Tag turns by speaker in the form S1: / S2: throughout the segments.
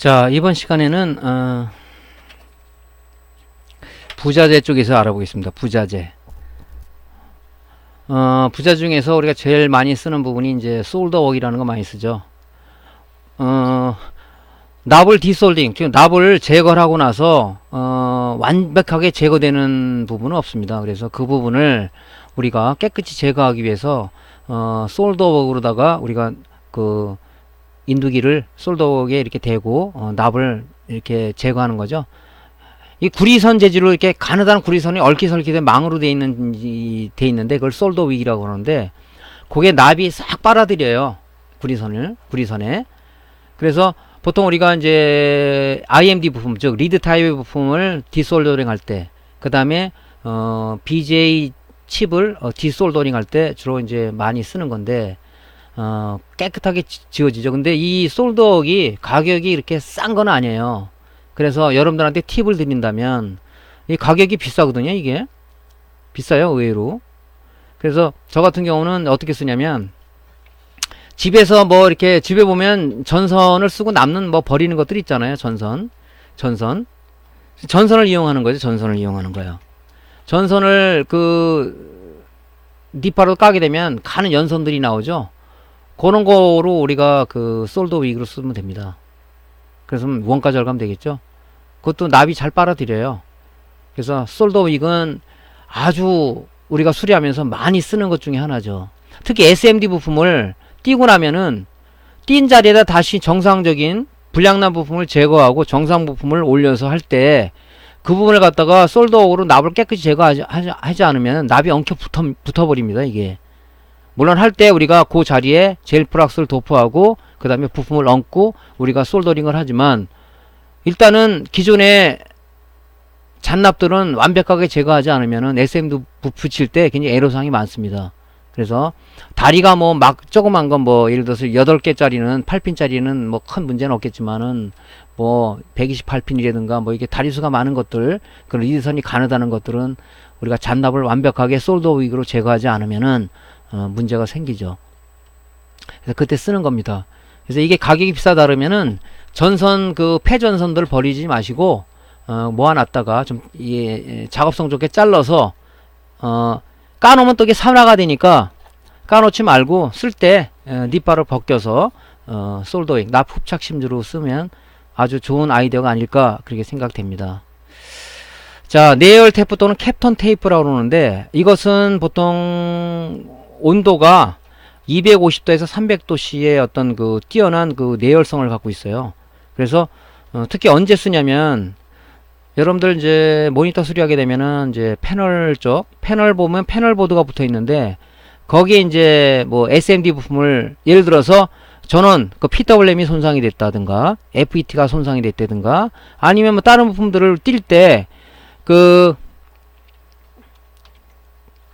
S1: 자, 이번 시간에는 부자재 쪽에서 알아보겠습니다. 부자재. 부자 중에서 우리가 제일 많이 쓰는 부분이 이제 솔더웍이라는 거 많이 쓰죠. 납을 디솔딩, 즉 납을 제거를 하고 나서 완벽하게 제거되는 부분은 없습니다. 그래서 그 부분을 우리가 깨끗이 제거하기 위해서 솔더웍으로다가 우리가 그 인두기를 솔더웍에 이렇게 대고 납을 이렇게 제거하는 거죠. 이 구리선 재질로 이렇게 가느다란 구리선이 얽히설키된 망으로 돼 있는데 그걸 솔더윅이라고 그러는데, 그게 납이 싹 빨아들여요. 구리선에. 그래서 보통 우리가 이제 IMD 부품, 즉 리드 타입의 부품을 디솔더링 할 때, 그 다음에 BJ 칩을 디솔더링 할 때 주로 이제 많이 쓰는 건데, 깨끗하게 지워지죠. 근데 이 솔더웍이 가격이 이렇게 싼 건 아니에요. 그래서 여러분들한테 팁을 드린다면, 이 가격이 비싸거든요. 이게 비싸요, 의외로. 그래서 저 같은 경우는 어떻게 쓰냐면, 집에서 뭐 이렇게 집에 보면 전선을 쓰고 남는 뭐 버리는 것들 있잖아요. 전선을 이용하는 거죠. 전선을 이용하는 거예요. 전선을 그 니파로 까게 되면 가는 연선들이 나오죠. 그런 거로 우리가 그 솔더윅으로 쓰면 됩니다. 그래서 원가 절감 되겠죠. 그것도 납이 잘 빨아들여요. 그래서 솔더윅은 아주 우리가 수리하면서 많이 쓰는 것 중에 하나죠. 특히 SMD 부품을 띄고 나면은 띈 자리에다 다시 정상적인 불량난 부품을 제거하고 정상 부품을 올려서 할 때 그 부분을 갖다가 솔더웍으로 납을 깨끗이 제거하지 않으면 납이 엉켜 붙어버립니다. 이게 물론 할 때 우리가 그 자리에 젤 플락스를 도포하고 그 다음에 부품을 얹고 우리가 솔더링을 하지만, 일단은 기존의 잔납들은 완벽하게 제거하지 않으면은 SMD 붙일 때 굉장히 애로사항이 많습니다. 그래서 다리가 뭐 막 조그만 건 뭐 예를 들어서 8개짜리는 8핀짜리는 뭐 큰 문제는 없겠지만은 뭐 128핀이라든가 뭐 이게 다리수가 많은 것들, 그 리드선이 가느다는 것들은 우리가 잔납을 완벽하게 솔더윅으로 제거하지 않으면은 문제가 생기죠. 그래서 그때 쓰는 겁니다. 그래서 이게 가격이 비싸다 그러면은 전선 그 폐전선들 버리지 마시고 모아놨다가 좀 작업성 좋게 잘라서 까놓으면 또 이게 산화가 되니까 까놓지 말고 쓸 때 니파를 벗겨서 솔더윙, 납 흡착 심지로 쓰면 아주 좋은 아이디어가 아닐까 그렇게 생각됩니다. 자, 내열 테이프 또는 캡톤 테이프라고 그러는데, 이것은 보통 온도가 250도에서 300도씨의 어떤 그 뛰어난 그 내열성을 갖고 있어요. 그래서 특히 언제 쓰냐면, 여러분들 이제 모니터 수리하게 되면은 이제 패널 보면 패널 보드가 붙어 있는데, 거기에 이제 뭐 SMD 부품을 예를 들어서 전원 그 PWM이 손상이 됐다든가 FET가 손상이 됐다든가 아니면 뭐 다른 부품들을 뛸 때 그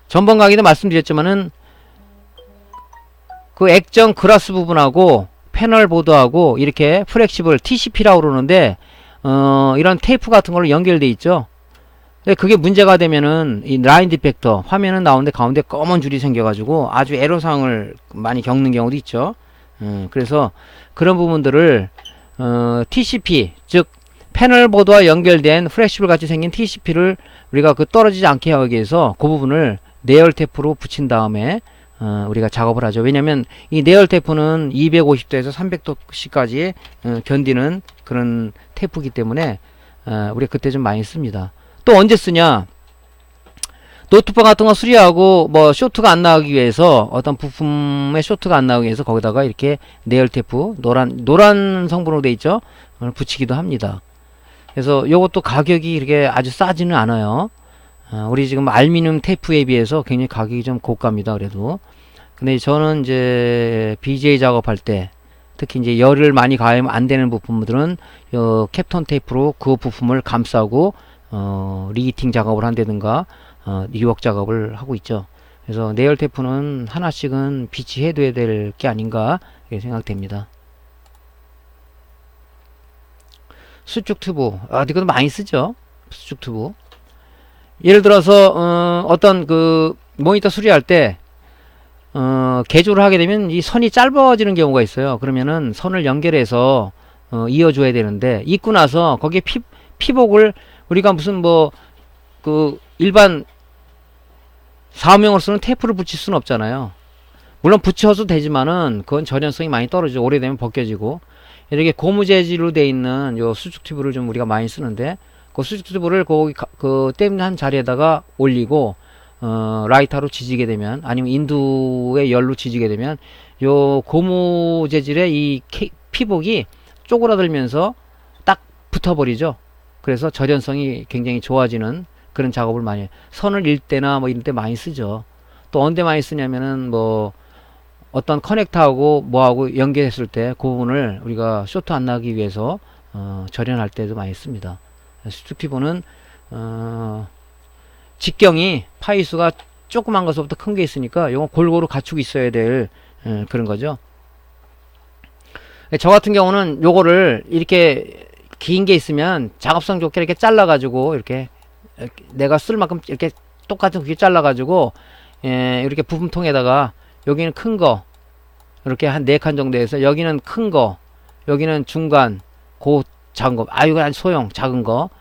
S1: 전번 강의도 말씀드렸지만은 그 액정 그라스 부분하고 패널 보드하고 이렇게 플렉시블 TCP라고 그러는데 이런 테이프 같은 걸로 연결돼 있죠. 근데 그게 문제가 되면은 이 라인 디펙터, 화면은 나오는데 가운데 검은 줄이 생겨가지고 아주 애로사항을 많이 겪는 경우도 있죠. 그래서 그런 부분들을 TCP, 즉 패널 보드와 연결된 플렉시블 같이 생긴 TCP를 우리가 그 떨어지지 않게 하기 위해서 그 부분을 내열 테이프로 붙인 다음에 우리가 작업을 하죠. 왜냐면 이 내열 테이프는 250도에서 300도씨까지 견디는 그런 테이프이기 때문에 우리가 그때 좀 많이 씁니다. 또 언제 쓰냐? 노트북 같은 거 수리하고 뭐 쇼트가 안 나오기 위해서, 어떤 부품의 쇼트가 안 나오기 위해서 거기다가 이렇게 내열 테이프, 노란 성분으로 돼 있죠? 붙이기도 합니다. 그래서 요것도 가격이 이렇게 아주 싸지는 않아요. 우리 지금 알루미늄 테이프에 비해서 굉장히 가격이 좀 고가입니다. 그래도. 근데 저는 이제 BJ 작업할 때, 특히 이제 열을 많이 가하면 안 되는 부품들은 캡톤 테이프로 그 부품을 감싸고 리히팅 작업을 한다든가 리웍 작업을 하고 있죠. 그래서 내열 테이프는 하나씩은 비치해둬야 될 게 아닌가 이렇게 생각됩니다. 수축 튜브, 이것도 많이 쓰죠. 수축 튜브. 예를 들어서 어떤 그 모니터 수리할 때 개조를 하게 되면 이 선이 짧아지는 경우가 있어요. 그러면은 선을 연결해서 이어줘야 되는데, 입고 나서 거기에 피복을 우리가 무슨 뭐 그 일반 사업용으로 쓰는 테이프를 붙일 수는 없잖아요. 물론 붙여도 되지만은 그건 전연성이 많이 떨어지죠. 오래되면 벗겨지고. 이렇게 고무 재질로 돼 있는 요 수축 튜브를 좀 우리가 많이 쓰는데, 그 수축 튜브를 거기 그 땜한 자리에다가 올리고 라이터로 지지게 되면, 아니면 인두의 열로 지지게 되면 요 고무 재질의 이 피복이 쪼그라들면서 딱 붙어버리죠. 그래서 절연성이 굉장히 좋아지는 그런 작업을 많이 해요. 선을 일 때나 뭐 이런 때 많이 쓰죠. 또 언제 많이 쓰냐면은 뭐 어떤 커넥터하고 뭐하고 연결했을 때 그 부분을 우리가 쇼트 안 나기 위해서 절연할 때도 많이 씁니다. 수축 튜브는 직경이 파이수가 조그만 것부터 큰 게 있으니까 요거 골고루 갖추고 있어야 될 그런 거죠. 저 같은 경우는 요거를 이렇게 긴 게 있으면 작업성 좋게 이렇게 잘라 가지고 이렇게 내가 쓸 만큼 이렇게 똑같은 크게 잘라 가지고 이렇게 부품통에다가, 여기는 큰 거 이렇게 한 4칸 정도 해서, 여기는 큰 거, 여기는 중간, 작은 거, 이거 아주 소형 작은 거,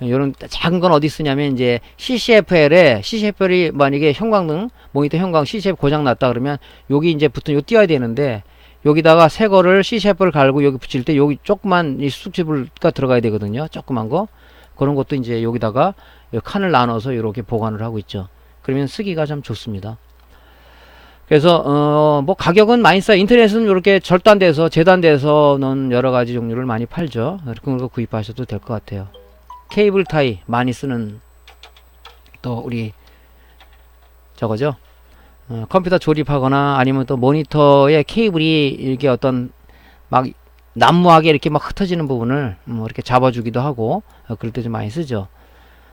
S1: 요런 작은 건 어디 쓰냐면 이제 CCFL이 만약에 형광등 모니터 형광 CCF 고장 났다 그러면 여기 이제 붙은 요 띄어야 되는데, 여기다가 새 거를 CCF를 갈고 여기 붙일 때 여기 조그만 이 수축집가 들어가야 되거든요. 조그만 거. 그런 것도 이제 여기다가 칸을 나눠서 이렇게 보관을 하고 있죠. 그러면 쓰기가 참 좋습니다. 그래서 뭐 가격은 많이 싸요. 인터넷은 이렇게 절단돼서 재단돼서는 여러 가지 종류를 많이 팔죠. 그런 거 구입하셔도 될 것 같아요. 케이블 타이 많이 쓰는, 또 우리 저거죠. 컴퓨터 조립하거나 아니면 또 모니터에 케이블이 이렇게 어떤 막 난무하게 이렇게 막 흩어지는 부분을 이렇게 잡아주기도 하고, 그럴 때 좀 많이 쓰죠.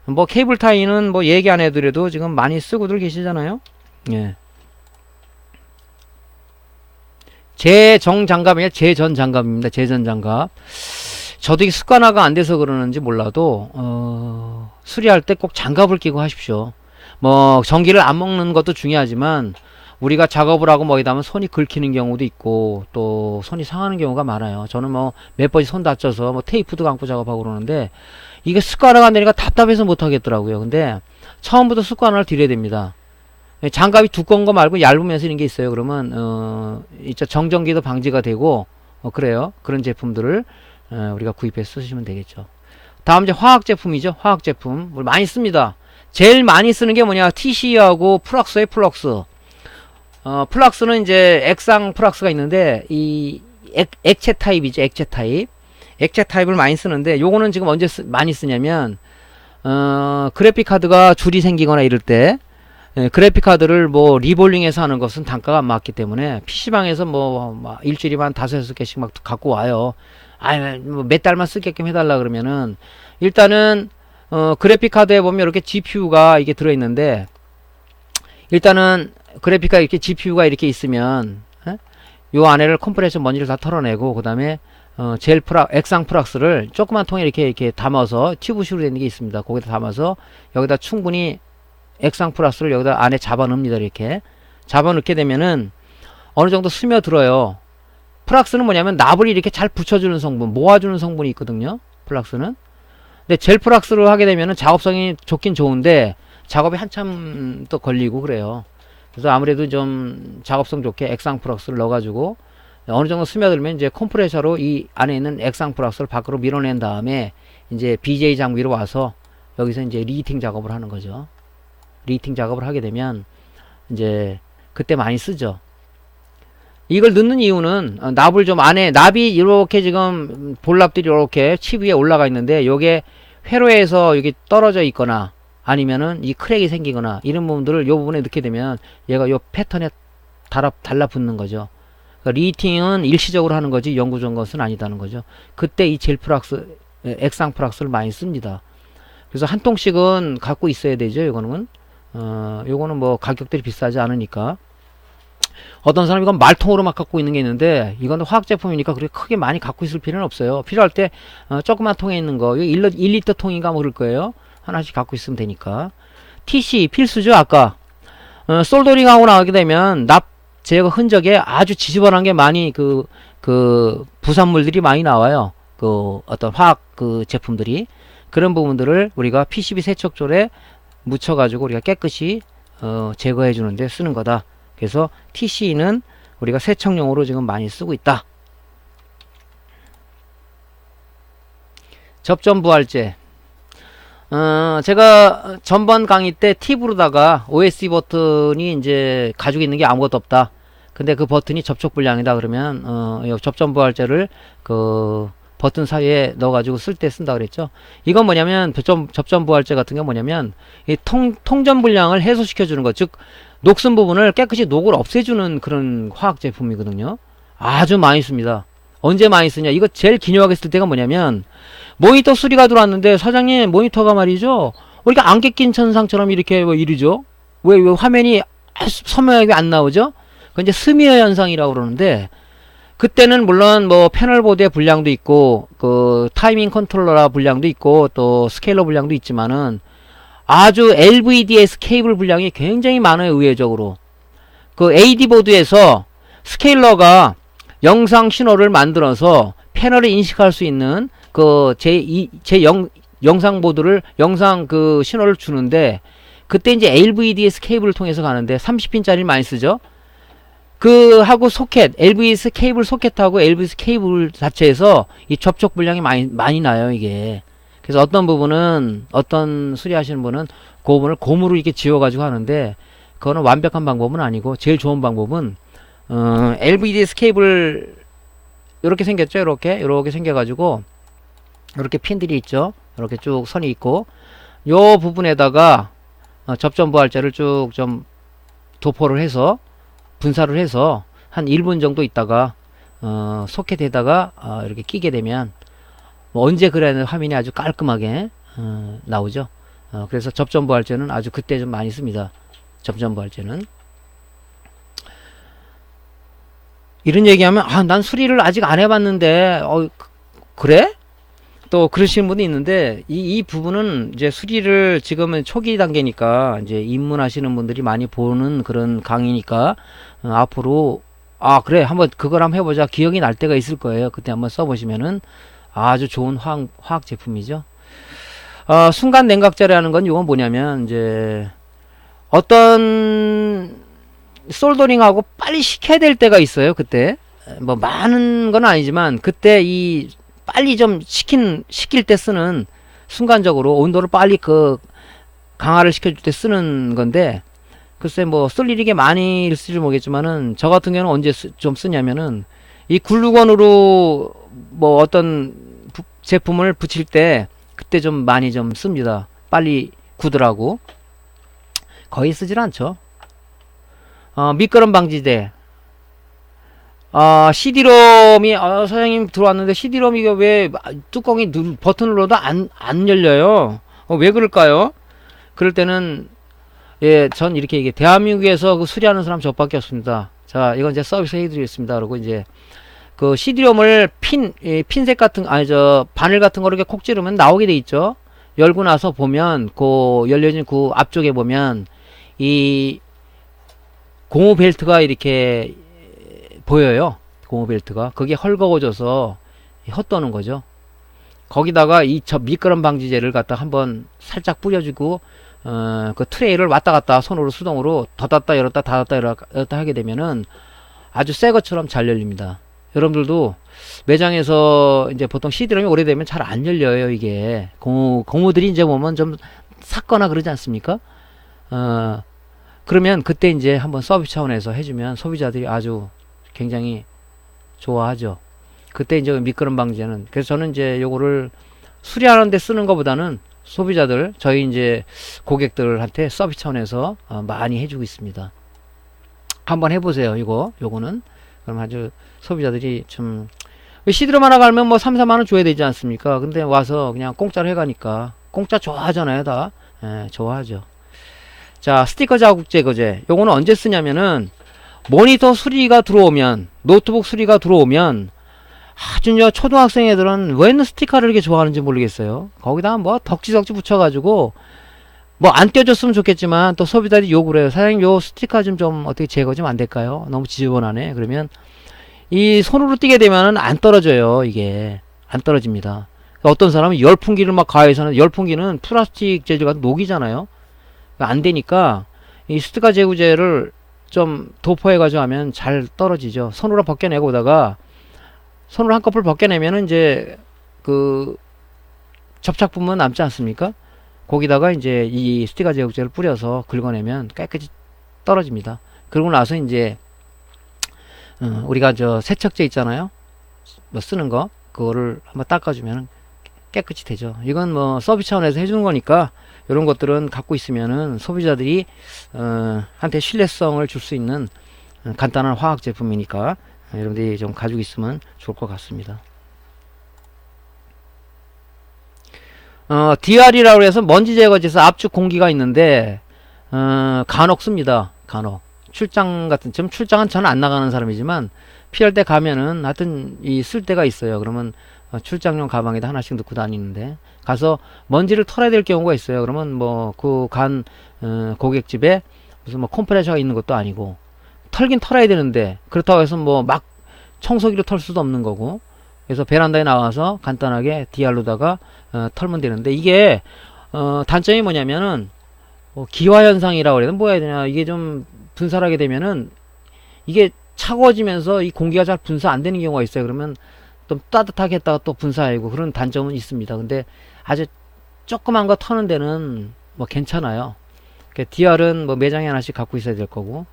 S1: 뭐 케이블 타이는 뭐 얘기 안 해드려도 지금 많이 쓰고들 계시잖아요. 예. 재정장갑이에요. 재전장갑입니다. 재전장갑. 저도 이게 습관화가 안 돼서 그러는지 몰라도 수리할 때 꼭 장갑을 끼고 하십시오. 뭐 전기를 안 먹는 것도 중요하지만 우리가 작업을 하고 뭐 이다 하면 손이 긁히는 경우도 있고 또 손이 상하는 경우가 많아요. 저는 뭐 몇 번씩 손 다쳐서 뭐 테이프도 감고 작업하고 그러는데, 이게 습관화가 안 되니까 답답해서 못 하겠더라고요. 근데 처음부터 습관화를 들여야 됩니다. 장갑이 두꺼운 거 말고 얇으면서 이런 게 있어요. 그러면 진짜 정전기도 방지가 되고 그래요. 그런 제품들을 우리가 구입해서 쓰시면 되겠죠. 다음 이제 화학 제품이죠. 화학 제품 많이 씁니다. 제일 많이 쓰는 게 뭐냐, TC하고 플럭스의 플럭스. 플럭스는 이제 액상 플럭스가 있는데 이 액체 타입이죠. 액체 타입. 액체 타입을 많이 쓰는데, 요거는 지금 언제 많이 쓰냐면 그래픽 카드가 줄이 생기거나 이럴 때, 그래픽 카드를 뭐 리볼링해서 하는 것은 단가가 안 맞기 때문에 PC방에서 뭐 일주일에 한 5-6개씩 막 갖고 와요. 뭐 몇 달만 쓰게끔 해달라 그러면은, 일단은 그래픽 카드에 보면 이렇게 GPU가 이게 들어있는데, 일단은 그래픽카 이렇게 GPU가 이렇게 있으면 요 안에를 컴프레셔 먼지를 다 털어내고, 그 다음에 액상 플럭스를 조그만 통에 이렇게 담아서 튜브식으로 된 게 있습니다. 거기다 담아서 여기다 충분히 액상 플럭스를 여기다 안에 잡아 넣습니다. 이렇게 잡아 넣게 되면은 어느 정도 스며들어요. 플럭스는 뭐냐면 납을 이렇게 잘 붙여주는 성분, 모아주는 성분이 있거든요. 플럭스는. 근데 젤 플럭스를 하게 되면은 작업성이 좋긴 좋은데 작업이 한참 또 걸리고 그래요. 그래서 아무래도 좀 작업성 좋게 액상 플럭스를 넣어가지고 어느 정도 스며들면 이제 컴프레셔로 이 안에 있는 액상 플럭스를 밖으로 밀어낸 다음에 이제 BJ 장비로 와서 여기서 이제 리히팅 작업을 하는 거죠. 리히팅 작업을 하게 되면 이제 그때 많이 쓰죠. 이걸 넣는 이유는 납을 좀 안에, 납이 이렇게 지금 볼납들이 이렇게 칩 위에 올라가 있는데 요게 회로에서 여기 떨어져 있거나 아니면은 이 크랙이 생기거나 이런 부분들을 요 부분에 넣게 되면 얘가 요 패턴에 달라붙는 거죠. 그러니까 리히팅은 일시적으로 하는 거지 영구적인 것은 아니다는 거죠. 그때 이 젤 플럭스, 액상 플럭스를 많이 씁니다. 그래서 한 통씩은 갖고 있어야 되죠. 이거는 요거는 뭐 가격들이 비싸지 않으니까. 어떤 사람이 이건 말통으로 막 갖고 있는 게 있는데, 이건 화학 제품이니까 그렇게 크게 많이 갖고 있을 필요는 없어요. 필요할 때 조그만 통에 있는 거, 1리터 통인가 뭐 그럴 거예요. 하나씩 갖고 있으면 되니까. TC 필수죠. 아까 솔더링 하고 나가게 되면 납 제거 흔적에 아주 지저분한 게 많이 그 부산물들이 많이 나와요. 그 어떤 화학 그 제품들이, 그런 부분들을 우리가 PCB 세척줄에 묻혀 가지고 우리가 깨끗이 제거해 주는데 쓰는 거다. 그래서 TC는 우리가 세척용으로 지금 많이 쓰고 있다. 접점 부활제. 제가 전번 강의 때 팁으로다가 OSD 버튼이 이제 가지고 있는 게 아무것도 없다. 근데 그 버튼이 접촉 불량이다 그러면 접점 부활제를 그 버튼 사이에 넣어가지고 쓸 때 쓴다 그랬죠. 이건 뭐냐면 접점 부활제 같은 게 뭐냐면 이 통전 불량을 해소시켜 주는 것, 즉 녹슨 부분을 깨끗이 녹을 없애주는 그런 화학 제품이거든요. 아주 많이 씁니다. 언제 많이 쓰냐? 이거 제일 기묘하게 쓸 때가 뭐냐면, 모니터 수리가 들어왔는데 사장님 모니터가 말이죠, 우리가 안개 낀 천상처럼 이렇게 뭐 이러죠. 왜 화면이 선명하게 안 나오죠? 그건 이제 스미어 현상이라고 그러는데, 그때는 물론 뭐 패널 보드의 불량도 있고 그 타이밍 컨트롤러 불량도 있고 또 스케일러 불량도 있지만은 아주 LVDS 케이블 불량이 굉장히 많아요. 의외적으로 그 AD 보드에서 스케일러가 영상 신호를 만들어서 패널을 인식할 수 있는 그 영상 보드를 영상 그 신호를 주는데, 그때 이제 LVDS 케이블을 통해서 가는데 30핀짜리 많이 쓰죠. 그 하고 소켓, LVDS 케이블 소켓하고 LVDS 케이블 자체에서 이 접촉 불량이 많이 나요, 이게. 그래서 어떤 부분은, 어떤 수리하시는 분은 그 부분을 고무로 이렇게 지워가지고 하는데, 그거는 완벽한 방법은 아니고, 제일 좋은 방법은 LVDS 케이블 이렇게 생겼죠. 이렇게 생겨가지고 이렇게 핀들이 있죠. 이렇게 쭉 선이 있고, 요 부분에다가 접점 부활제를 쭉 좀 도포를 해서 분사를 해서 한 1분 정도 있다가 소켓에다가 이렇게 끼게 되면 뭐 언제 그래야 화면이 아주 깔끔하게 나오죠. 그래서 접점 부활제는 아주 그때 좀 많이 씁니다. 접점 부활제는. 이런 얘기하면 난 수리를 아직 안 해봤는데 그래? 또 그러시는 분도 있는데, 이 부분은 이제 수리를 지금은 초기 단계니까 이제 입문하시는 분들이 많이 보는 그런 강의니까 앞으로 그래 한번 그걸 한번 해보자 기억이 날 때가 있을 거예요. 그때 한번 써보시면은 아주 좋은 화학 제품이죠. 순간 냉각제라는 건 이건 뭐냐면, 이제 어떤 솔더링하고 빨리 식혀야 될 때가 있어요. 그때 뭐 많은 건 아니지만 그때 이 빨리 좀 식힐 때 쓰는, 순간적으로 온도를 빨리 그 강화를 시켜줄 때 쓰는 건데, 글쎄 뭐 쓸 일이 많이 있을지 모르겠지만은 저 같은 경우는 언제 좀 쓰냐면은 이 글루건으로 뭐 어떤 제품을 붙일 때 그때 좀 많이 좀 씁니다. 빨리 굳으라고. 거의 쓰질 않죠. 미끄럼 방지제. CD롬이, 사장님 들어왔는데 CD롬 이게 왜 뚜껑이 버튼을 눌러도 안 열려요? 왜 그럴까요? 그럴 때는, 예, 전 이렇게 얘기해. 대한민국에서 그 수리하는 사람 저밖에 없습니다. 자, 이건 이제 서비스 해드리겠습니다. 그러고 이제, 그 CD롬을 핀셋 같은, 바늘 같은 거를 이렇게 콕 찌르면 나오게 돼 있죠? 열고 나서 보면, 열려진 그 앞쪽에 보면, 이, 고무 벨트가 이렇게 보여요. 고무 벨트가. 그게 헐거워져서 헛도는 거죠. 거기다가 미끄럼 방지제를 갖다 한번 살짝 뿌려주고, 그 트레이를 왔다 갔다 손으로 수동으로 닫았다 열었다 닫았다 열었다 하게 되면은 아주 새 것처럼 잘 열립니다. 여러분들도 매장에서 이제 보통 CD롬이 오래되면 잘 안 열려요, 이게. 고무들이 이제 보면 좀 삭거나 그러지 않습니까? 그러면 그때 이제 한번 서비스 차원에서 해주면 소비자들이 아주 굉장히 좋아하죠. 그때 이제 미끄럼 방지는. 그래서 저는 이제 요거를 수리하는데 쓰는 것보다는 소비자들, 저희 이제 고객들한테 서비스 차원에서 많이 해주고 있습니다. 한번 해보세요. 요거는. 그럼 아주 소비자들이 좀, CD롬 하나 갈면 뭐 3, 4만원 줘야 되지 않습니까? 근데 와서 그냥 공짜로 해가니까. 공짜 좋아하잖아요, 다. 예, 좋아하죠. 자, 스티커 자국 제거제. 요거는 언제 쓰냐면은, 모니터 수리가 들어오면, 노트북 수리가 들어오면, 아주 초등학생 애들은 왜 스티커를 이렇게 좋아하는지 모르겠어요. 거기다 뭐 덕지덕지 붙여가지고, 뭐 안 떼어줬으면 좋겠지만, 또 소비자들이 요구를 해요. 사장님, 요 스티커 좀 어떻게 제거 좀 안 될까요? 너무 지저분하네. 그러면, 이 손으로 띄게 되면은 안 떨어져요, 이게. 안 떨어집니다. 어떤 사람은 열풍기를 막 가해서는, 열풍기는 플라스틱 재질과 녹이잖아요. 안 되니까 이 스티커 제거제를 좀 도포해가지고 하면 잘 떨어지죠. 손으로 벗겨내고 오다가, 손으로 한꺼풀 벗겨내면은 이제 그 접착 부분 남지 않습니까? 거기다가 이제 이 스티커 제거제를 뿌려서 긁어내면 깨끗이 떨어집니다. 그러고 나서 이제 우리가 저 세척제 있잖아요. 뭐 쓰는 거, 그거를 한번 닦아주면 깨끗이 되죠. 이건 뭐 서비스 차원에서 해주는 거니까 이런 것들은 갖고 있으면은 소비자들이 한테 신뢰성을 줄 수 있는 간단한 화학 제품이니까 여러분들이 좀 가지고 있으면 좋을 것 같습니다. DR이라고 해서 먼지 제거제에서 압축 공기가 있는데 간혹 씁니다. 간혹 출장 같은, 지금 출장은 저는 안 나가는 사람이지만 필요할 때 가면은 하여튼 쓸 때가 있어요. 그러면 출장용 가방에다 하나씩 넣고 다니는데, 가서 먼지를 털어야 될 경우가 있어요. 그러면 뭐 그 고객집에 무슨 뭐 컴프레셔가 있는 것도 아니고, 털긴 털어야 되는데 그렇다고 해서 뭐 막 청소기로 털 수도 없는 거고, 그래서 베란다에 나와서 간단하게 DR로다가 털면 되는데, 이게 단점이 뭐냐면은 기화현상이라고 그래야 되나, 뭐 해야 되냐, 이게 좀 분사를 하게 되면은 이게 차가워지면서 이 공기가 잘 분사 안 되는 경우가 있어요. 그러면 좀 따뜻하게 했다가 또 분사하고 그런 단점은 있습니다. 근데 아주 조그만 거 터는 데는 뭐 괜찮아요. DR은 뭐 매장에 하나씩 갖고 있어야 될 거고,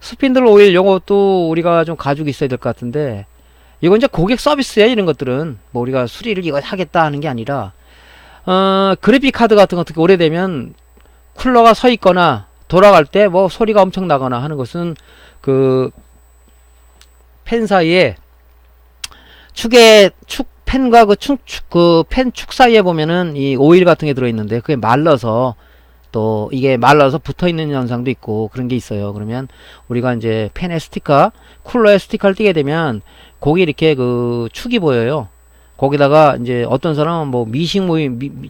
S1: 스핀들 오일 요것도 우리가 좀 가지고 있어야 될 것 같은데, 이건 이제 고객 서비스에, 이런 것들은 뭐 우리가 수리를 이거 하겠다 하는 게 아니라, 그래픽 카드 같은 거 특히 오래되면 쿨러가 서 있거나 돌아갈 때 뭐 소리가 엄청 나거나 하는 것은 그 펜 사이에 펜과 그 펜 축 사이에 보면은 이 오일 같은 게 들어있는데, 그게 말라서, 또 이게 말라서 붙어 있는 현상도 있고 그런 게 있어요. 그러면 우리가 이제 펜에 스티커, 쿨러에 스티커를 띄게 되면 거기 이렇게 그 축이 보여요. 거기다가 이제 어떤 사람은 뭐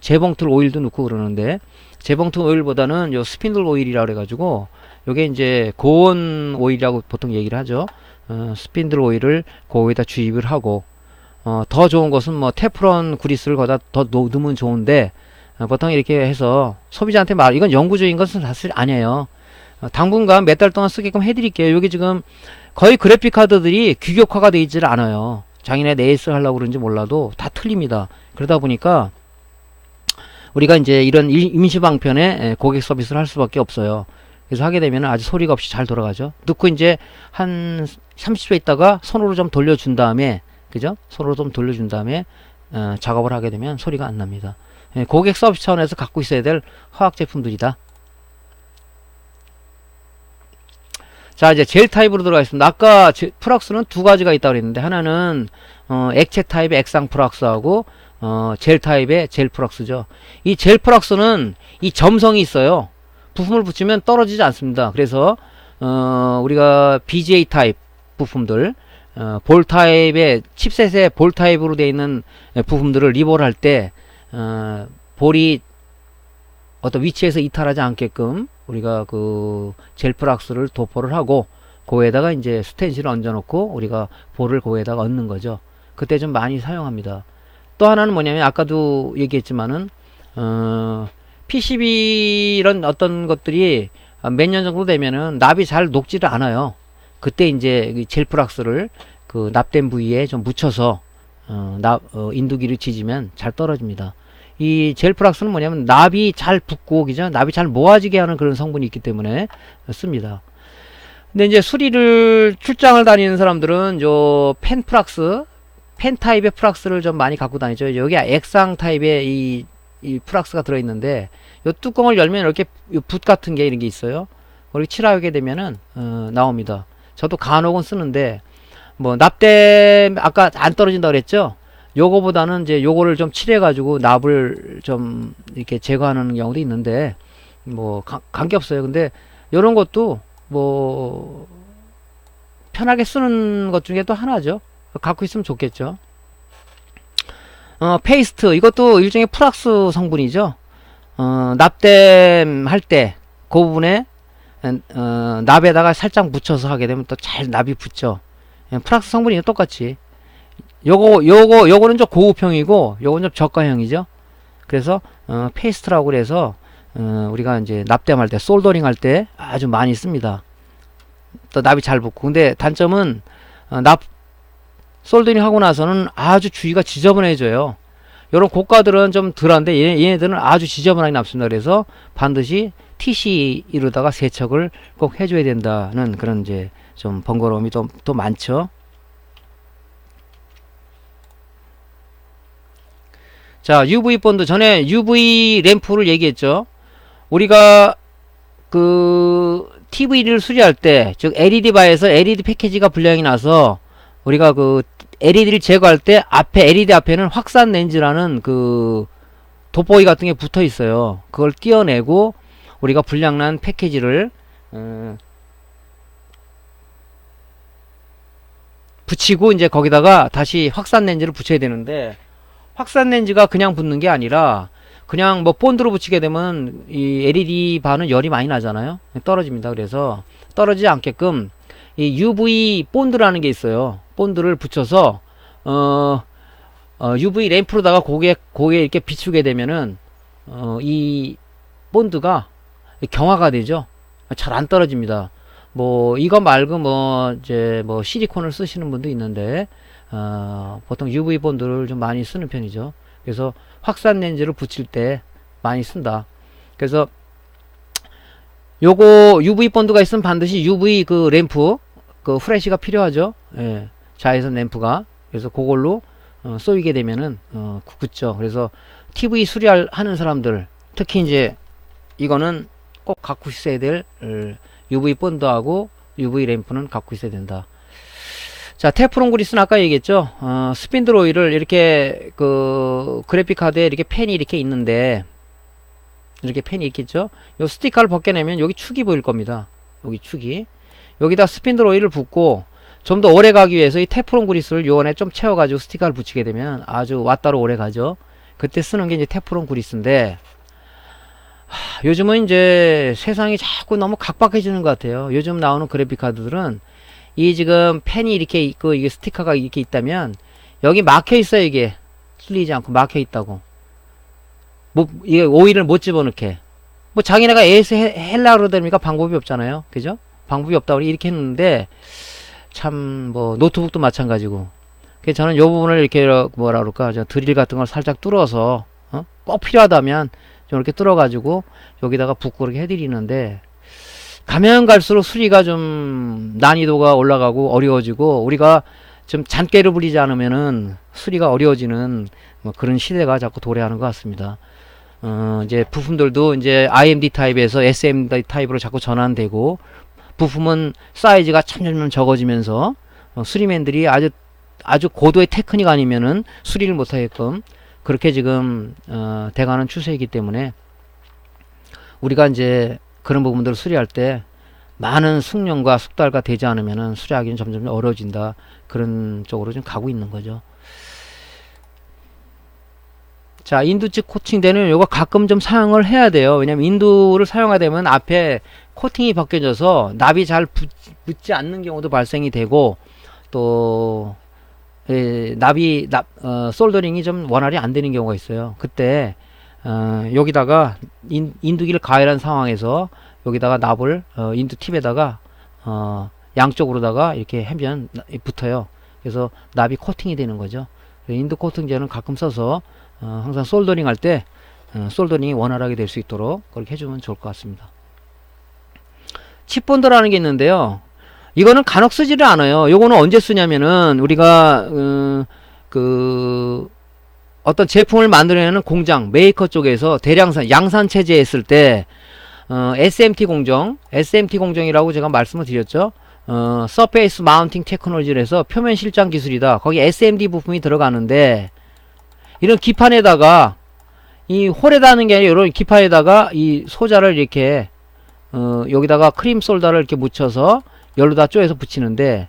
S1: 재봉틀 오일도 넣고 그러는데, 재봉틀 오일보다는 요 스핀들 오일이라 그래가지고, 요게 이제 고온 오일이라고 보통 얘기를 하죠. 스핀들 오일을 거기다 주입을 하고, 더 좋은 것은 뭐 테프론 그리스를 거기다 더 넣으면 좋은데, 보통 이렇게 해서 소비자한테 이건 영구적인 것은 사실 아니에요. 당분간 몇 달 동안 쓰게끔 해드릴게요. 여기 지금 거의 그래픽 카드들이 규격화가 되어 있질 않아요. 장인의 네이스 하려고 그런지 몰라도 다 틀립니다. 그러다 보니까 우리가 이제 이런 임시방편에 고객 서비스를 할 수밖에 없어요. 그래서 하게 되면 아주 소리가 없이 잘 돌아가죠. 넣고 이제 한 30초 있다가 손으로 좀 돌려준 다음에, 그죠? 손으로 좀 돌려준 다음에 작업을 하게 되면 소리가 안 납니다. 고객 서비스 차원에서 갖고 있어야 될 화학 제품들이다. 자, 이제 젤 타입으로 들어가겠습니다. 아까 프락스는 두 가지가 있다고 그랬는데, 하나는 액체 타입의 액상 프락스하고 젤 타입의 젤 프락스죠. 이 젤 프락스는 이 점성이 있어요. 부품을 붙이면 떨어지지 않습니다. 그래서 우리가 BGA 타입 부품들, 볼 타입의 칩셋의 볼 타입으로 되어 있는 부품들을 리볼을 할 때 볼이 어떤 위치에서 이탈하지 않게끔 우리가 그 젤 프락스를 도포를 하고, 거기에다가 이제 스텐실을 얹어 놓고 우리가 볼을 거기에다가 얹는 거죠. 그때 좀 많이 사용합니다. 또 하나는 뭐냐면, 아까도 얘기했지만은 PCB 이런 어떤 것들이 몇 년 정도 되면은 납이 잘 녹지를 않아요. 그때 이제 젤 프락스를 그 납된 부위에 좀 묻혀서 인두기를 지지면 잘 떨어집니다. 이 젤 프락스는 뭐냐면 납이 잘 붙고, 그죠? 납이 잘 모아지게 하는 그런 성분이 있기 때문에 씁니다. 근데 이제 출장을 다니는 사람들은 요 펜 프락스, 펜 타입의 프락스를 좀 많이 갖고 다니죠. 여기 액상 타입의 이 프락스가 들어있는데, 요 뚜껑을 열면 이렇게 붓 같은 게 이런 게 있어요. 거기 칠하게 되면은 나옵니다. 저도 간혹은 쓰는데, 뭐 납땜 아까 안 떨어진다 그랬죠. 요거보다는 이제 요거를 좀 칠해가지고 납을 좀 이렇게 제거하는 경우도 있는데, 뭐 관계없어요. 근데 요런 것도 뭐 편하게 쓰는 것 중에 또 하나죠. 갖고 있으면 좋겠죠. 페이스트, 이것도 일종의 프락스 성분이죠. 납땜 할 때 그 부분에 납에다가 살짝 묻혀서 하게 되면 또 잘 납이 붙죠. 프락스 성분이 똑같이 요거는 좀 고급형이고, 요건 좀 저가형이죠. 그래서, 페이스트라고 그래서, 우리가 이제 납땜할 때, 솔더링 할 때 아주 많이 씁니다. 또 납이 잘 붙고. 근데 단점은, 솔더링 하고 나서는 아주 주위가 지저분해져요. 요런 고가들은 좀 덜한데, 얘네들은 아주 지저분하게 남습니다. 그래서 반드시 TC로다가 세척을 꼭 해줘야 된다는 그런 이제 좀 번거로움이 또 많죠. 자, UV 본드. 전에 UV 램프를 얘기했죠. 우리가 그 TV를 수리할 때, 즉 LED 바에서 LED 패키지가 불량이 나서 우리가 그 LED를 제거할 때 앞에 LED 앞에는 확산 렌즈라는 그 돋보기 같은 게 붙어 있어요. 그걸 띄어내고 우리가 불량난 패키지를 붙이고 이제 거기다가 다시 확산 렌즈를 붙여야 되는데, 확산 렌즈가 그냥 붙는 게 아니라 그냥 뭐 본드로 붙이게 되면 이 LED 바는 열이 많이 나잖아요. 떨어집니다. 그래서 떨어지지 않게끔 이 UV 본드라는 게 있어요. 본드를 붙여서 UV 램프로다가 고개 이렇게 비추게 되면은 이 본드가 경화가 되죠. 잘 안 떨어집니다. 뭐 이거 말고 뭐 이제 뭐 실리콘을 쓰시는 분도 있는데 보통 UV 본드를 좀 많이 쓰는 편이죠. 그래서 확산 렌즈를 붙일 때 많이 쓴다. 그래서 요거 UV 본드가 있으면 반드시 UV 그 램프 그 프레시가 필요하죠. 예. 자외선 램프가. 그래서 그걸로 쏘이게 되면은 굳죠. 그래서 TV 수리하는 사람들, 특히 이제 이거는 꼭 갖고 있어야 될 UV 본드하고 UV 램프는 갖고 있어야 된다. 자, 테프론 그리스는 아까 얘기했죠. 스핀들 오일을 이렇게 그 그래픽 카드에 이렇게 펜이 이렇게 있는데, 이렇게 펜이 있겠죠. 요 스티커를 벗겨내면 여기 축이 보일 겁니다. 여기 축이. 여기다 스핀들 오일을 붓고 좀 더 오래 가기 위해서 이 테프론 그리스를 요 안에 좀 채워가지고 스티커를 붙이게 되면 아주 왔다로 오래 가죠. 그때 쓰는 게 이제 테프론 그리스인데, 요즘은 이제 세상이 자꾸 너무 각박해지는 것 같아요. 요즘 나오는 그래픽 카드들은 이 지금 펜이 이렇게 있고 이게 스티커가 이렇게 있다면 여기 막혀 있어요. 이게 뚫리지 않고 막혀 있다고. 뭐 이게 오일을 못 집어넣게. 뭐 자기네가 AS 헬라 그러다니까 방법이 없잖아요. 그죠? 방법이 없다고 이렇게 했는데, 참 뭐 노트북도 마찬가지고. 그래서 저는 요 부분을 이렇게 뭐라 그럴까, 저 드릴 같은 걸 살짝 뚫어서 꼭 필요하다면 좀 이렇게 뚫어가지고 여기다가 붓고 그렇게 해드리는데, 가면 갈수록 수리가 좀 난이도가 올라가고 어려워지고, 우리가 좀 잔꾀를 부리지 않으면은 수리가 어려워지는 뭐 그런 시대가 자꾸 도래하는 것 같습니다. 이제 부품들도 이제 IMD 타입에서 SMD 타입으로 자꾸 전환되고, 부품은 사이즈가 점점 적어지면서 수리맨들이 아주 고도의 테크닉 아니면은 수리를 못하게끔 그렇게 지금 돼가는 추세이기 때문에, 우리가 이제 그런 부분들을 수리할 때 많은 숙련과 숙달과 되지 않으면은 수리하기는 점점 어려워진다. 그런 쪽으로 좀 가고 있는 거죠. 자, 인두지 코팅되는 요거 가끔 좀 사용을 해야 돼요. 왜냐면 인두를 사용하게 되면 앞에 코팅이 벗겨져서 납이 잘 붙지 않는 경우도 발생이 되고, 또 솔더링이 좀 원활히 안 되는 경우가 있어요. 그때 여기다가 인두기를 가열한 상황에서 여기다가 납을 인두 팁에다가 양쪽으로다가 이렇게 하면 붙어요. 그래서 납이 코팅이 되는 거죠. 인두 코팅제는 가끔 써서 항상 솔더링 할 때 솔더링이 원활하게 될 수 있도록 그렇게 해주면 좋을 것 같습니다. 칩본드라는 게 있는데요. 이거는 간혹 쓰지를 않아요. 요거는 언제 쓰냐면은 우리가 어떤 제품을 만들어내는 공장 메이커 쪽에서 대량산 양산 체제 했을 때 SMT 공정이라고 제가 말씀을 드렸죠. Surface Mounting Technology를 해서 표면 실장 기술이다. 거기 SMD 부품이 들어가는데, 이런 기판에다가 이 홀에다 하는 게 아니라 이런 기판에다가 이 소자를 이렇게 여기다가 크림 솔더를 이렇게 묻혀서 열로다 쪼여서 붙이는데,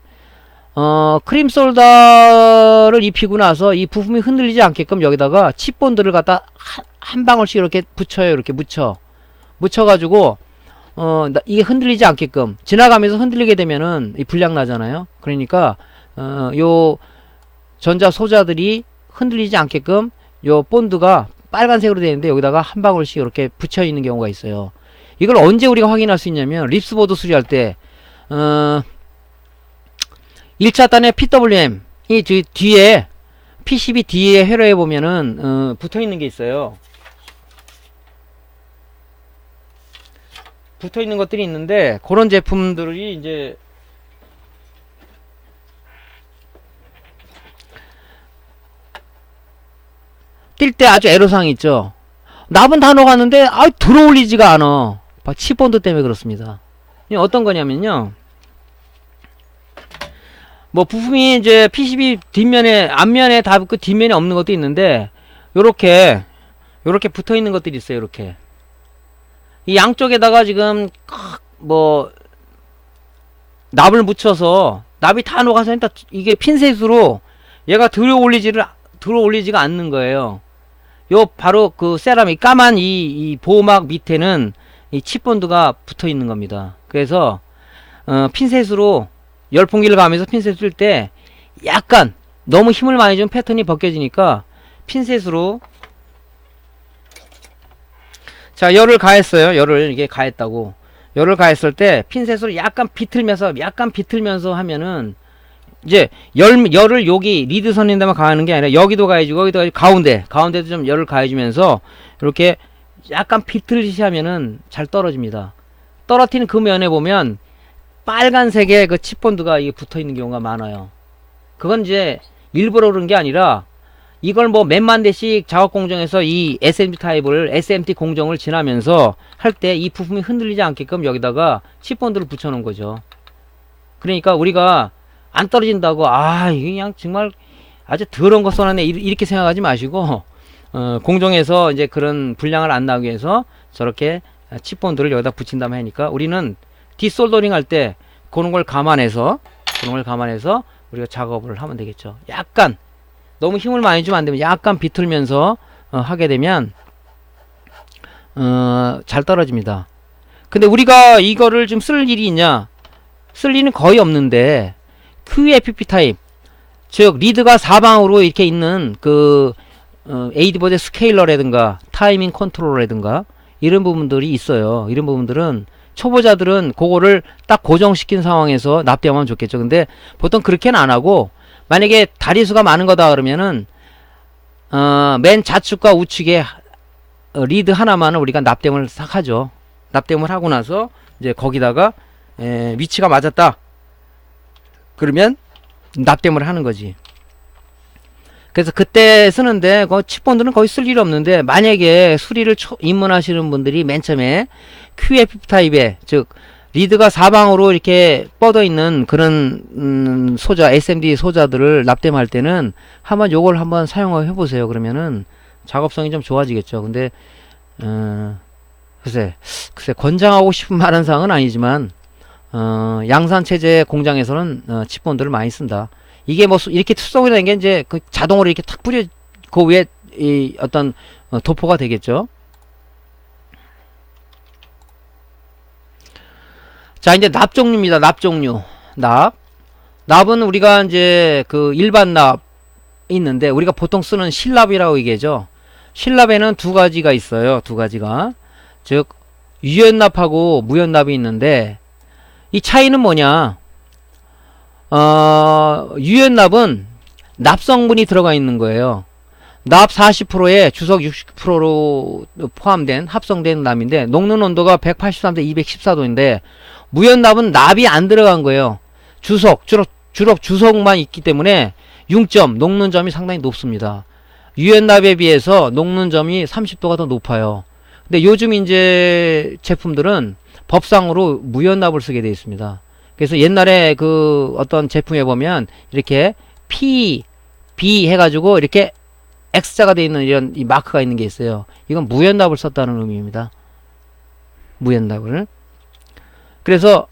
S1: 크림 솔더를 입히고 나서 이 부품이 흔들리지 않게끔 여기다가 칩본드를 갖다 한 방울씩 이렇게 붙여요. 이렇게 묻혀가지고 이게 흔들리지 않게끔, 지나가면서 흔들리게 되면은 이 불량 나잖아요. 그러니까 요 전자 소자들이 흔들리지 않게끔 요 본드가 빨간색으로 되어 있는데 여기다가 한 방울씩 이렇게 붙여 있는 경우가 있어요. 이걸 언제 우리가 확인할 수 있냐면 립스보드 수리할 때 1차 단의 PWM 이 뒤에 PCB 뒤에 회로에 보면은 붙어 있는 게 있어요. 붙어 있는 것들이 있는데 그런 제품들이 이제 뛸 때 아주 애로사항이 있죠. 납은 다 녹았는데 들어올리지가 않아. 칩본드 때문에 그렇습니다. 어떤 거냐면요, 뭐 부품이 이제 PCB 뒷면에 앞면에 다 붙고 뒷면에 없는 것도 있는데 요렇게 붙어 있는 것들이 있어요. 이렇게 이 양쪽에다가 지금 뭐 납을 묻혀서 납이 다 녹아서 일단 이게 핀셋으로 얘가 들어올리지가 않는 거예요. 요 바로 그 세라믹 까만 이 보호막 밑에는 이 칩본드가 붙어 있는 겁니다. 그래서 핀셋으로 열풍기를 가면서 핀셋 쓸 때 약간 너무 힘을 많이 주면 패턴이 벗겨지니까 핀셋으로, 자, 열을 가했어요. 열을 이게 가했다고. 열을 가했을 때 핀셋으로 약간 비틀면서 하면은 이제 열을 여기 리드선인데만 가하는 게 아니라 여기도 가해주고 여기도 가해주고 가운데도 좀 열을 가해주면서 이렇게 약간 비틀듯이 하면은 잘 떨어집니다. 떨어뜨리는 그 면에 보면 빨간색의 그 칩본드가 이게 붙어 있는 경우가 많아요. 그건 이제 일부러 그런 게 아니라 이걸 뭐 몇만 대씩 작업 공정에서 이 SMT 공정을 지나면서 할 때 이 부품이 흔들리지 않게끔 여기다가 칩본드를 붙여 놓은 거죠. 그러니까 우리가 안 떨어진다고 이게 그냥 정말 아주 더러운 거 써놨네 이렇게 생각하지 마시고 공정에서 이제 그런 불량을 안 나기 위해서 저렇게 칩본드를 여기다 붙인다면 하니까 우리는 디솔더링 할 때 그런 걸 감안해서 우리가 작업을 하면 되겠죠. 약간 너무 힘을 많이 주면 안 되면 약간 비틀면서 하게 되면 잘 떨어집니다. 근데 우리가 이거를 좀 쓸 일이 있냐? 쓸 일은 거의 없는데 QFP 타입, 즉 리드가 사방으로 이렇게 있는 그 AD보드 스케일러라든가 타이밍 컨트롤러라든가 이런 부분들이 있어요. 이런 부분들은 초보자들은 그거를 딱 고정시킨 상황에서 납땜하면 좋겠죠. 근데 보통 그렇게는 안 하고, 만약에 다리수가 많은 거다 그러면은 맨 좌측과 우측에 리드 하나만은 우리가 납땜을 싹 하죠. 납땜을 하고 나서 이제 거기다가 위치가 맞았다 그러면 납땜을 하는 거지. 그래서 그때 쓰는데 칩본드는 거의 쓸 일이 없는데, 만약에 수리를 입문하시는 분들이 맨 처음에 QFP 타입의, 즉 리드가 사방으로 이렇게 뻗어 있는 그런 소자, SMD 소자들을 납땜할 때는 한번 요걸 한번 사용해 보세요. 그러면은 작업성이 좀 좋아지겠죠. 근데 글쎄 권장하고 싶은 말한 사항은 아니지만 양산 체제 공장에서는 칩본드를 많이 쓴다. 이게 뭐 이렇게 특성이 되는 게 이제 그 자동으로 이렇게 탁 뿌려 그 위에 이 어떤 도포가 되겠죠. 자, 이제 납 종류입니다. 납 종류. 납은 우리가 이제 그 일반 납 있는데 우리가 보통 쓰는 실납이라고 얘기하죠. 실납에는 두 가지가 있어요. 두 가지가. 즉 유연납하고 무연납이 있는데 이 차이는 뭐냐? 유연납은 납성분이 들어가 있는 거예요. 납 40%에 주석 60%로 포함된 합성된 납인데 녹는 온도가 183대 214도인데, 무연납은 납이 안 들어간 거예요. 주석, 주로 주석만 있기 때문에 융점, 녹는 점이 상당히 높습니다. 유연납에 비해서 녹는 점이 30도가 더 높아요. 근데 요즘 이제 제품들은 법상으로 무연납을 쓰게 되어 있습니다. 그래서 옛날에 그 어떤 제품에 보면 이렇게 P, B 해가지고 이렇게 X자가 되어 있는 이런 이 마크가 있는 게 있어요. 이건 무연납을 썼다는 의미입니다. 무연납을. 그래서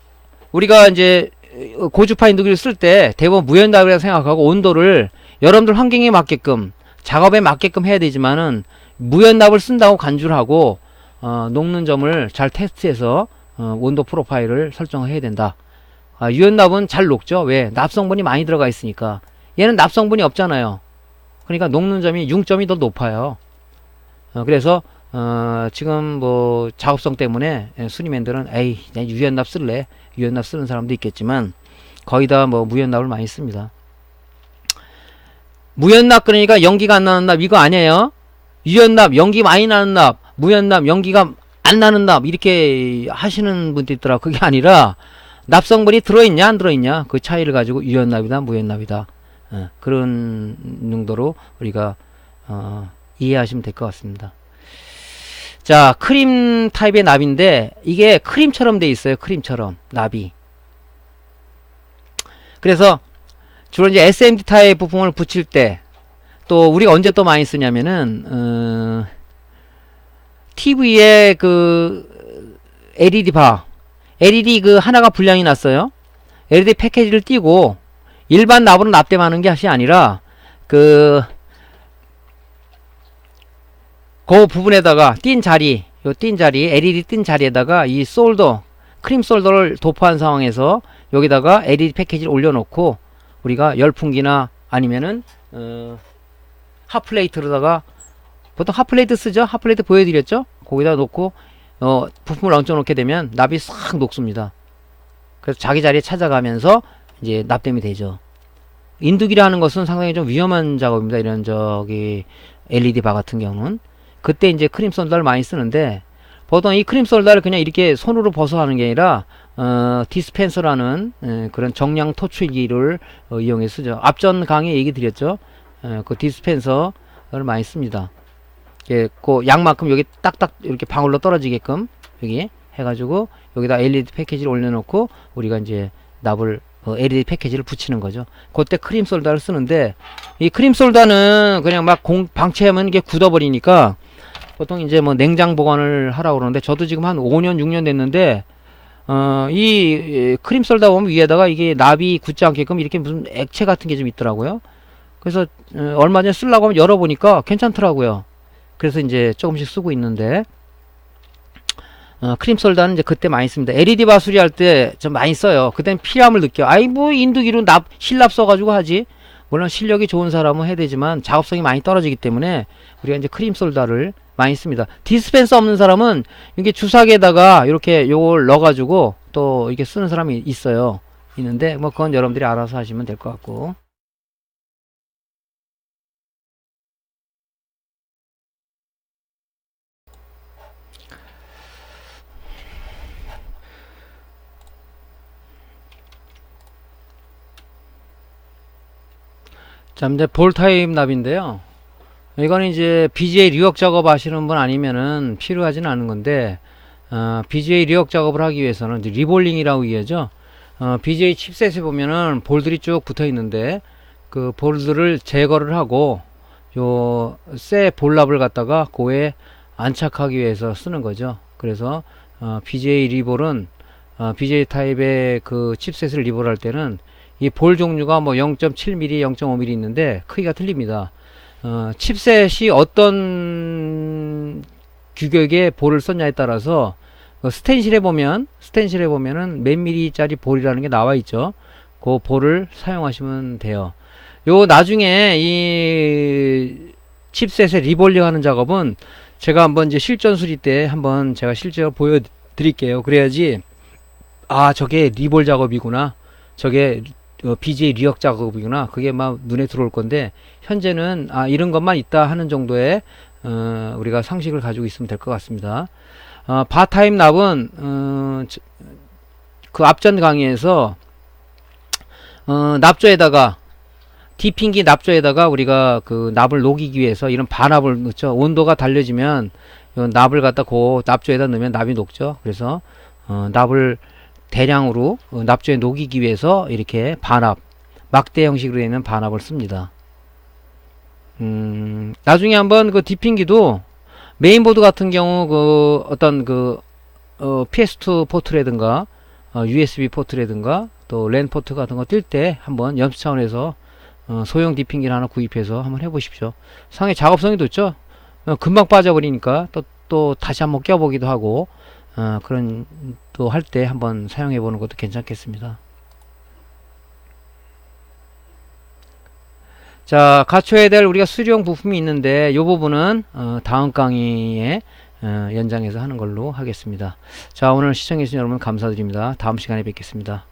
S1: 우리가 이제 고주파인 누기를 쓸 때 대부분 무연납이라고 생각하고 온도를 여러분들 환경에 맞게끔 작업에 맞게끔 해야 되지만은 무연납을 쓴다고 간주를 하고 녹는 점을 잘 테스트해서 온도 프로파일을 설정해야 된다. 유연납은 잘 녹죠. 왜? 납성분이 많이 들어가 있으니까. 얘는 납성분이 없잖아요. 그러니까 녹는 점이 융점이 더 높아요. 그래서 지금 뭐 작업성 때문에 수리맨들은 에이 그냥 유연납 쓸래, 유연납 쓰는 사람도 있겠지만 거의 다 뭐 무연납을 많이 씁니다. 무연납 그러니까 연기가 안 나는 납 이거 아니에요. 유연납 연기 많이 나는 납, 무연납 연기가 안 나는 납 이렇게 하시는 분도 있더라. 그게 아니라 납성분이 들어있냐 안 들어있냐 그 차이를 가지고 유연납이다 무연납이다 그런 정도로 우리가 이해하시면 될 것 같습니다. 자, 크림 타입의 납인데 이게 크림처럼 돼 있어요. 크림처럼 납이. 그래서 주로 이제 SMD 타입 부품을 붙일 때 또 우리가 언제 또 많이 쓰냐면은 TV에 그 LED 바 LED 그 하나가 불량이 났어요. LED 패키지를 띄고 일반 납으로 납땜하는 게 아니라 그 부분에다가 띈 자리, 요 띈 자리, LED 띈 자리에다가 이 솔더, 크림 솔더를 도포한 상황에서 여기다가 LED 패키지를 올려놓고 우리가 열풍기나 아니면은 핫플레이트로다가 보통 핫플레이트 쓰죠. 핫플레이트 보여드렸죠. 거기다 놓고 부품을 얹어놓게 되면 납이 싹 녹습니다. 그래서 자기 자리에 찾아가면서 이제 납땜이 되죠. 인두기라는 것은 상당히 좀 위험한 작업입니다. 이런 저기 LED 바 같은 경우는 그때 이제 크림 솔더를 많이 쓰는데 보통 이 크림 솔더를 그냥 이렇게 손으로 벗어 하는 게 아니라 디스펜서라는 그런 정량 토출기를 이용해 쓰죠. 앞전 강의에 얘기 드렸죠. 그 디스펜서를 많이 씁니다. 예, 그 양만큼 여기 딱딱 이렇게 방울로 떨어지게끔 여기 해가지고 여기다 LED 패키지를 올려놓고 우리가 이제 납을 LED 패키지를 붙이는 거죠. 그때 크림 솔더를 쓰는데 이 크림 솔더는 그냥 막 방치하면 이게 굳어버리니까 보통 이제 뭐 냉장 보관을 하라고 그러는데 저도 지금 한 5년 6년 됐는데 이 크림 솔더 보면 위에다가 이게 납이 굳지 않게끔 이렇게 무슨 액체 같은 게 좀 있더라고요. 그래서 얼마 전에 쓰려고 하면 열어보니까 괜찮더라고요. 그래서 이제 조금씩 쓰고 있는데 크림 솔더는 이제 그때 많이 씁니다. LED 바 수리할 때 좀 많이 써요. 그땐 필요함을 느껴. 아이 뭐 인두기로 실납 써가지고 하지. 물론 실력이 좋은 사람은 해야 되지만 작업성이 많이 떨어지기 때문에 우리가 이제 크림 솔더를 많이 씁니다. 디스펜서 없는 사람은 이게 주사기에다가 이렇게 요걸 넣어가지고 또 이게 쓰는 사람이 있어요. 있는데 뭐 그건 여러분들이 알아서 하시면 될 것 같고. 자, 이제 볼 타입 납인데요. 이거는 이제 BGA 리역 작업 하시는 분 아니면은 필요하지는 않은 건데, BGA 리역 작업을 하기 위해서는 이제 리볼링이라고 얘기하죠. BGA 칩셋에 보면은 볼들이 쭉 붙어 있는데, 그 볼들을 제거를 하고, 요 쇠 볼납을 갖다가 고에 안착하기 위해서 쓰는 거죠. 그래서, BGA 리볼은, BGA 타입의 그 칩셋을 리볼할 때는 이 볼 종류가 뭐 0.7mm, 0.5mm 있는데 크기가 틀립니다. 칩셋이 어떤 규격의 볼을 썼냐에 따라서 스텐실에 보면은 몇 미리짜리 볼이라는 게 나와 있죠. 그 볼을 사용하시면 돼요. 요 나중에 이 칩셋의 리볼링 하는 작업은 제가 한번 이제 실전 수리 때 한번 제가 실제로 보여드릴게요. 그래야지 저게 리볼 작업이구나, 저게 BGA 리역 작업이구나, 그게 막 눈에 들어올 건데, 현재는 이런 것만 있다 하는 정도의 우리가 상식을 가지고 있으면 될 것 같습니다. 바 타입 납은 그 앞전 강의에서 납조에다가 디핑기 납조에다가 우리가 그 납을 녹이기 위해서 이런 반납을 넣죠. 온도가 달려지면 납을 갖다 그 납조에다 넣으면 납이 녹죠. 그래서 납을 대량으로 납조에 녹이기 위해서 이렇게 반납, 막대 형식으로 되는 반납을 씁니다. 나중에 한번 그 디핑기도 메인보드 같은 경우 그 어떤 그 PS2 포트라든가 USB 포트라든가 또 랜 포트 같은 거 뜰 때 한번 연습 차원에서 소형 디핑기를 하나 구입해서 한번 해보십시오. 상당히 작업성이 좋죠. 금방 빠져버리니까 또 다시 한번 껴보기도 하고 그런 또 할 때 한번 사용해 보는 것도 괜찮겠습니다. 자, 갖춰야 될 우리가 수리용 부품이 있는데 이 부분은 다음 강의에 연장해서 하는 걸로 하겠습니다. 자, 오늘 시청해주신 여러분 감사드립니다. 다음 시간에 뵙겠습니다.